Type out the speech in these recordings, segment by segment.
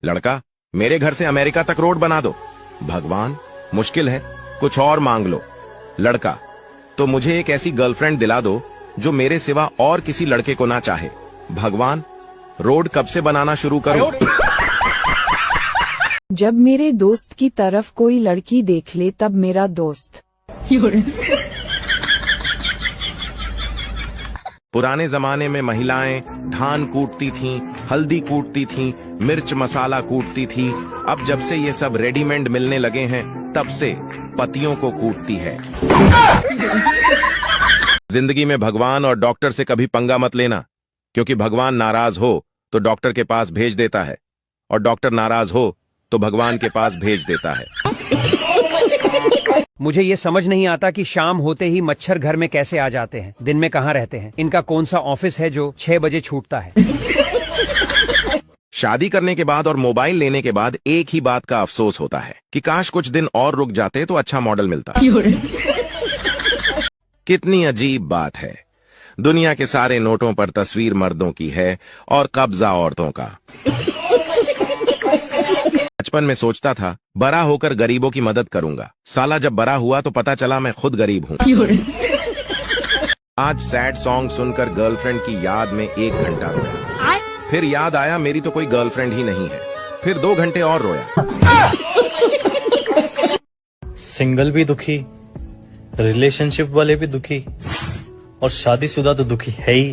लड़का, मेरे घर से अमेरिका तक रोड बना दो। भगवान, मुश्किल है, कुछ और मांग लो। लड़का, तो मुझे एक ऐसी गर्लफ्रेंड दिला दो जो मेरे सिवा और किसी लड़के को ना चाहे। भगवान, रोड कब से बनाना शुरू करूं? जब मेरे दोस्त की तरफ कोई लड़की देख ले तब मेरा दोस्त। पुराने जमाने में महिलाएं धान कूटती थीं, हल्दी कूटती थीं, मिर्च मसाला कूटती थी। अब जब से ये सब रेडीमेड मिलने लगे हैं तब से पतियों को कूटती है। जिंदगी में भगवान और डॉक्टर से कभी पंगा मत लेना, क्योंकि भगवान नाराज हो तो डॉक्टर के पास भेज देता है और डॉक्टर नाराज हो तो भगवान के पास भेज देता है। मुझे ये समझ नहीं आता कि शाम होते ही मच्छर घर में कैसे आ जाते हैं, दिन में कहाँ रहते हैं। इनका कौन सा ऑफिस है जो 6 बजे छूटता है। शादी करने के बाद और मोबाइल लेने के बाद एक ही बात का अफसोस होता है कि काश कुछ दिन और रुक जाते तो अच्छा मॉडल मिलता। कितनी अजीब बात है, दुनिया के सारे नोटों पर तस्वीर मर्दों की है और कब्जा औरतों का। बचपन में सोचता था बड़ा होकर गरीबों की मदद करूंगा, साला जब बड़ा हुआ तो पता चला मैं खुद गरीब हूँ। आज सैड सॉन्ग सुनकर गर्लफ्रेंड की याद में 1 घंटा रोया, फिर याद आया मेरी तो कोई गर्लफ्रेंड ही नहीं है, फिर 2 घंटे और रोया। सिंगल भी दुखी, रिलेशनशिप वाले भी दुखी और शादीशुदा तो दुखी है ही।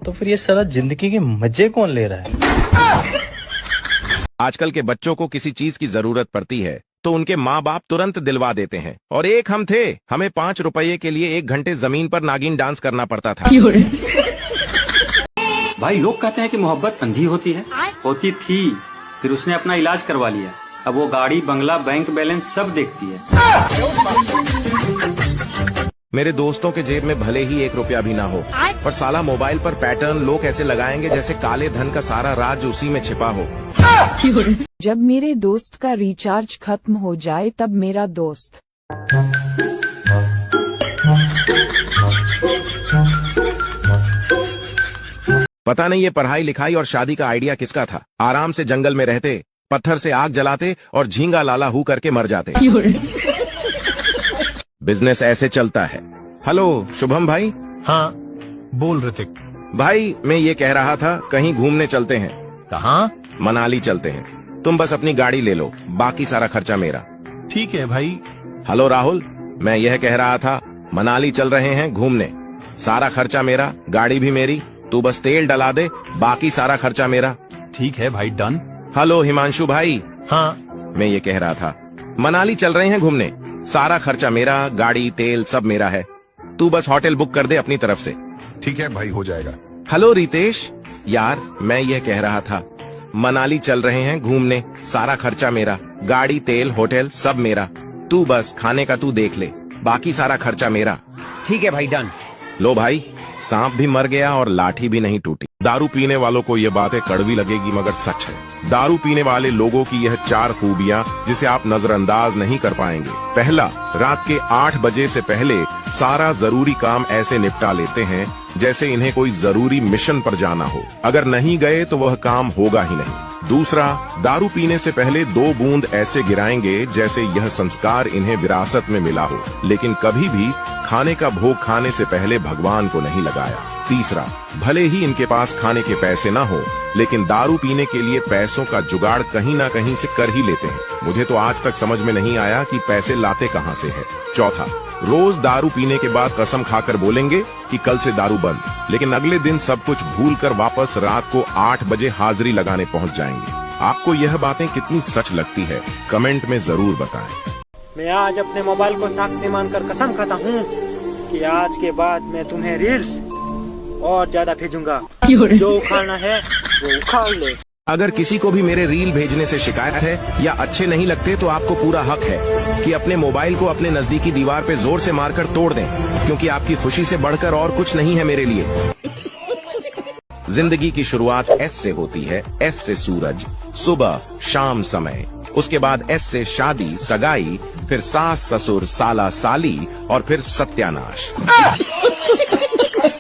तो फिर ये सारा जिंदगी के मजे कौन ले रहा है? आजकल के बच्चों को किसी चीज की जरूरत पड़ती है तो उनके माँ बाप तुरंत दिलवा देते हैं, और एक हम थे, हमें 5 रुपये के लिए 1 घंटे जमीन पर नागिन डांस करना पड़ता था। भाई लोग कहते हैं कि मोहब्बत अंधी होती है, होती थी, फिर उसने अपना इलाज करवा लिया। अब वो गाड़ी, बंगला, बैंक बैलेंस सब देखती है। मेरे दोस्तों के जेब में भले ही 1 रुपया भी ना हो, पर साला मोबाइल पर पैटर्न लोग ऐसे लगाएंगे जैसे काले धन का सारा राज उसी में छिपा हो। जब मेरे दोस्त का रिचार्ज खत्म हो जाए तब मेरा दोस्त। पता नहीं ये पढ़ाई लिखाई और शादी का आइडिया किसका था। आराम से जंगल में रहते, पत्थर से आग जलाते और झींगा लाला हू करके मर जाते। बिजनेस ऐसे चलता है। हेलो शुभम भाई। हाँ बोल ऋतिक। भाई मैं ये कह रहा था कहीं घूमने चलते हैं। कहाँ? मनाली चलते हैं, तुम बस अपनी गाड़ी ले लो, बाकी सारा खर्चा मेरा। ठीक है भाई। हेलो राहुल, मैं यह कह रहा था मनाली चल रहे हैं घूमने, सारा खर्चा मेरा, गाड़ी भी मेरी, तू बस तेल डला दे, बाकी सारा खर्चा मेरा। ठीक है भाई, डन। हेलो हिमांशु भाई। हाँ मैं ये कह रहा था मनाली चल रहे हैं घूमने, सारा खर्चा मेरा, गाड़ी तेल सब मेरा है, तू बस होटल बुक कर दे अपनी तरफ से। ठीक है भाई, हो जाएगा। हेलो रितेश, यार मैं ये कह रहा था मनाली चल रहे हैं घूमने, सारा खर्चा मेरा, गाड़ी तेल होटल सब मेरा, तू बस खाने का तू देख ले, बाकी सारा खर्चा मेरा। ठीक है भाई, डन। लो भाई, सांप भी मर गया और लाठी भी नहीं टूटी। दारू पीने वालों को ये बातें कड़वी लगेगी मगर सच है। दारू पीने वाले लोगों की यह 4 खूबियां जिसे आप नजरअंदाज नहीं कर पाएंगे। पहला, रात के 8 बजे से पहले सारा जरूरी काम ऐसे निपटा लेते हैं जैसे इन्हें कोई जरूरी मिशन पर जाना हो, अगर नहीं गए तो वह काम होगा ही नहीं। दूसरा, दारू पीने से पहले 2 बूंद ऐसे गिराएंगे जैसे यह संस्कार इन्हें विरासत में मिला हो, लेकिन कभी भी खाने का भोग खाने से पहले भगवान को नहीं लगाया। तीसरा, भले ही इनके पास खाने के पैसे ना हो, लेकिन दारू पीने के लिए पैसों का जुगाड़ कहीं ना कहीं से कर ही लेते हैं। मुझे तो आज तक समझ में नहीं आया कि पैसे लाते कहां से है। चौथा, रोज दारू पीने के बाद कसम खाकर बोलेंगे कि कल से दारू बंद, लेकिन अगले दिन सब कुछ भूलकर वापस रात को 8 बजे हाजिरी लगाने पहुंच जाएंगे। आपको यह बातें कितनी सच लगती है, कमेंट में जरूर बताएं। मैं आज अपने मोबाइल को साक्षी मानकर कसम खाता हूँ कि आज के बाद मैं तुम्हें रील्स और ज्यादा भेजूंगा। जो उखाड़ना है वो उखाड़ ले। अगर किसी को भी मेरे रील भेजने से शिकायत है या अच्छे नहीं लगते तो आपको पूरा हक है कि अपने मोबाइल को अपने नजदीकी दीवार पे जोर से मारकर तोड़ दें, क्योंकि आपकी खुशी से बढ़कर और कुछ नहीं है मेरे लिए। जिंदगी की शुरुआत एस से होती है। एस से सूरज, सुबह शाम समय, उसके बाद एस से शादी सगाई, फिर सास ससुर साला साली और फिर सत्यानाश।